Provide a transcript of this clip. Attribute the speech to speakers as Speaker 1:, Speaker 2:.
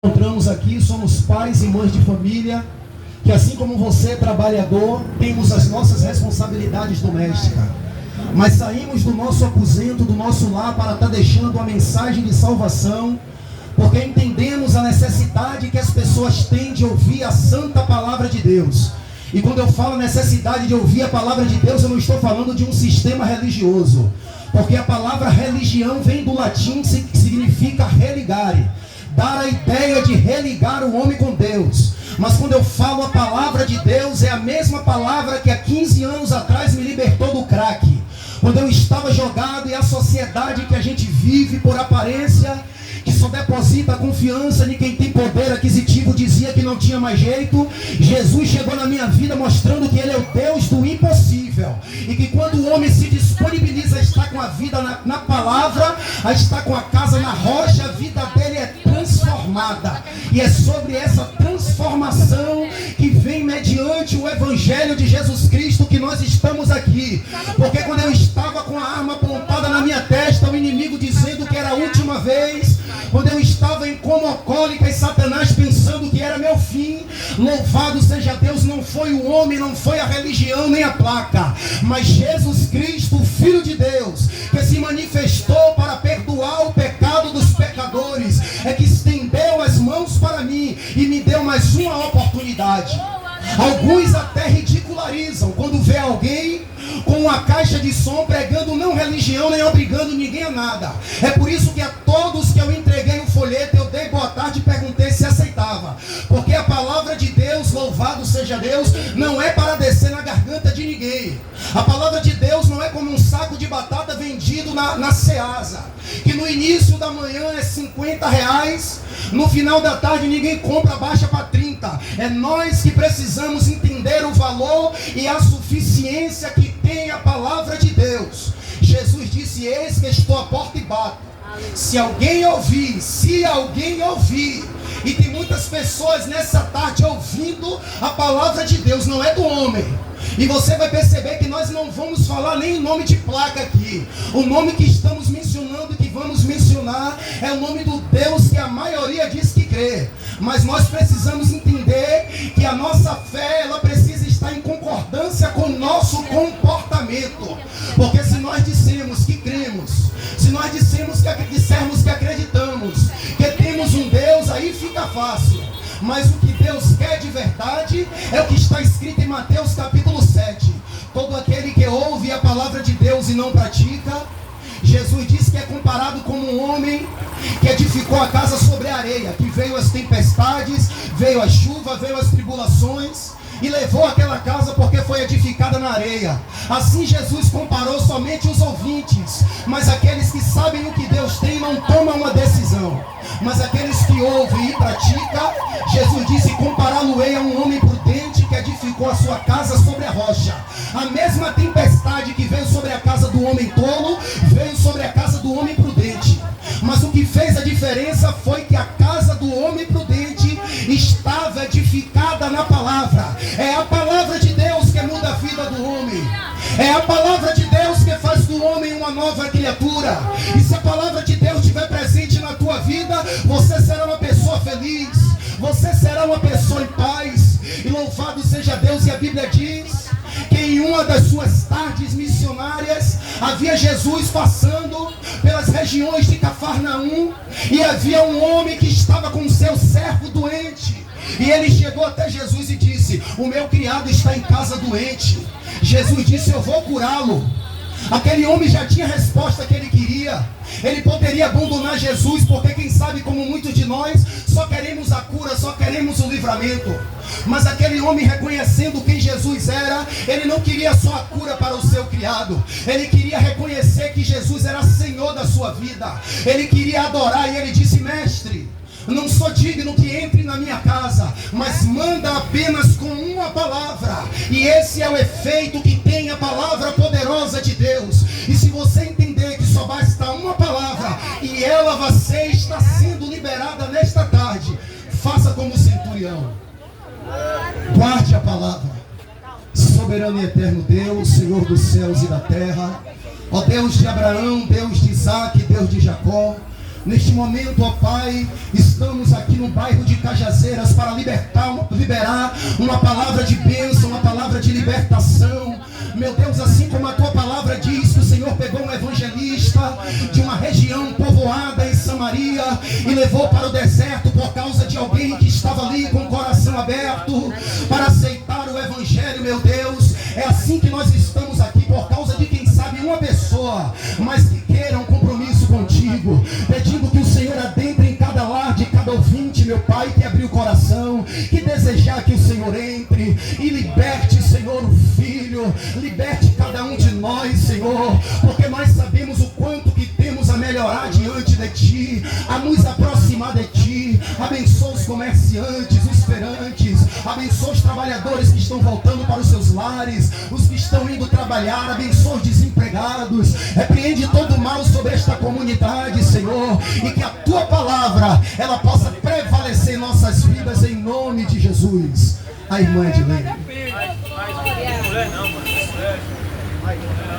Speaker 1: Encontramos aqui, somos pais e mães de família, que assim como você, trabalhador, temos as nossas responsabilidades domésticas, mas saímos do nosso aposento, do nosso lar, para estar deixando uma mensagem de salvação, porque entendemos a necessidade que as pessoas têm de ouvir a santa palavra de Deus. E quando eu falo necessidade de ouvir a palavra de Deus, eu não estou falando de um sistema religioso, porque a palavra religião vem do latim, que significa religare, dar a ideia de religar o homem com Deus. Mas quando eu falo a palavra de Deus, é a mesma palavra que há 15 anos atrás me libertou do crack, quando eu estava jogado. E a sociedade que a gente vive por aparência, que só deposita a confiança em quem tem poder aquisitivo, dizia que não tinha mais jeito. Jesus chegou na minha vida mostrando que Ele é o Deus do impossível, e que quando o homem se disponibiliza a estar com a vida na palavra, a estar com a casa na rocha, a vida dele é transformada. E é sobre essa transformação que vem mediante o Evangelho de Jesus Cristo que nós estamos aqui. Porque quando eu estava com a arma apontada na minha testa, o inimigo dizendo que era a última vez, quando eu estava em coma alcoólica e Satanás pensando que era meu fim, louvado seja Deus, não foi o homem, não foi a religião, nem a placa, mas Jesus Cristo, o Filho de Deus, que se manifestou para perdoar o pecado dos pecadores, é que estendeu as mãos para mim e me deu mais uma oportunidade. Alguns até ridicularizam quando vê alguém com uma caixa de som pregando não religião, nem obrigando ninguém a nada. É por isso que a todos que eu entreguei o folheto, eu dei boa tarde e perguntei se aceitava. Porque a palavra de Deus, louvado seja Deus, não é para descer na garganta de ninguém. A palavra de Deus não é como um saco de batata vendido na Ceasa, que no início da manhã é R$50, no final da tarde ninguém compra, baixa para 30. É nós que precisamos entender o valor e a suficiência que tem a palavra de Deus. Jesus disse: eis que estou à porta e bato. Se alguém ouvir, e tem muitas pessoas nessa tarde ouvindo a palavra de Deus, não é do homem. E você vai perceber que nós não vamos falar nem em nome de placa aqui. O nome que estamos mencionando, que vamos mencionar, é o nome do Deus que a maioria diz que crê. Mas nós precisamos entender que a nossa fé, ela precisa estar em concordância com o nosso comportamento. Porque se nós dissermos que cremos, se nós dissermos que acreditamos, que temos um Deus, aí fica fácil. Mas o que Deus quer de verdade é o que está escrito em Mateus capítulo 7. Todo aquele que ouve a palavra de Deus e não pratica, Jesus disse que é comparado como um homem que edificou a casa sobre a areia, que veio as tempestades, veio a chuva, veio as tribulações, e levou aquela casa porque foi edificada na areia. Assim Jesus comparou somente os ouvintes, mas aqueles que sabem o que Deus tem não tomam uma decisão. Mas aqueles que ouvem e praticam, Jesus disse: compará-lo-ei a um homem prudente que edificou a sua casa sobre a rocha. A mesma tempestade que veio sobre a casa do homem tolo, veio sobre a casa do homem prudente. Mas o que fez a diferença foi que a casa do homem prudente estava edificada na palavra. É a palavra de Deus que muda a vida do homem. É a palavra de Deus que faz do homem uma nova criatura. E se a palavra de Deus estiver presente na tua vida, você será uma pessoa feliz, você será uma pessoa em paz. E louvado seja Deus. E a Bíblia diz que em uma das suas tardes missionárias, havia Jesus passando pelas regiões de Cafarnaum, e havia um homem que estava com seu servo doente. E ele chegou até Jesus e disse: o meu criado está em casa doente. Jesus disse: eu vou curá-lo. Aquele homem já tinha a resposta que ele queria. Ele poderia abandonar Jesus, porque quem sabe, como muitos de nós, só queremos a cura, só queremos o livramento. Mas aquele homem, reconhecendo quem Jesus era, ele não queria só a cura para o seu criado. Ele queria reconhecer que Jesus era Senhor da sua vida. Ele queria adorar, e ele disse: mestre, não sou digno que entre na minha casa, mas manda apenas com uma palavra. E esse é o efeito que tem a palavra poderosa de Deus. E se você entender que só basta uma palavra, e ela você está sendo liberada nesta tarde, faça como o centurião. Guarde a palavra. Soberano e eterno Deus, Senhor dos céus e da terra, ó Deus de Abraão, Deus de Isaac, Deus de Jacó, Neste momento, ó Pai, estamos aqui no bairro de Cajazeiras para liberar uma palavra de bênção, uma palavra de libertação. Meu Deus, assim como a tua palavra diz que o Senhor pegou um evangelista de uma região povoada em Samaria e levou para o deserto por causa de alguém que estava ali com o coração aberto para aceitar o evangelho, meu Deus, é assim que nós estamos aqui por causa de quem sabe uma pessoa, mas que queira um compromisso contigo, pedindo que o Senhor adentre em cada lar de cada ouvinte, meu Pai, que abriu o coração, que desejar que o Senhor entre e liberte, Senhor, o filho, liberte cada um de nós, Senhor, porque nós sabemos o quanto que temos a melhorar diante de Ti, a nos aproximar de Ti. Abençoa os comerciantes, os feirantes, abençoa os trabalhadores que estão voltando para os seus lares, os que estão indo trabalhar, abençoa os desempregados, repreende todo o mal sobre esta comunidade, Senhor, e que a Tua palavra, ela possa prevalecer em nossas vidas, em nome de Jesus. A irmã Edilene.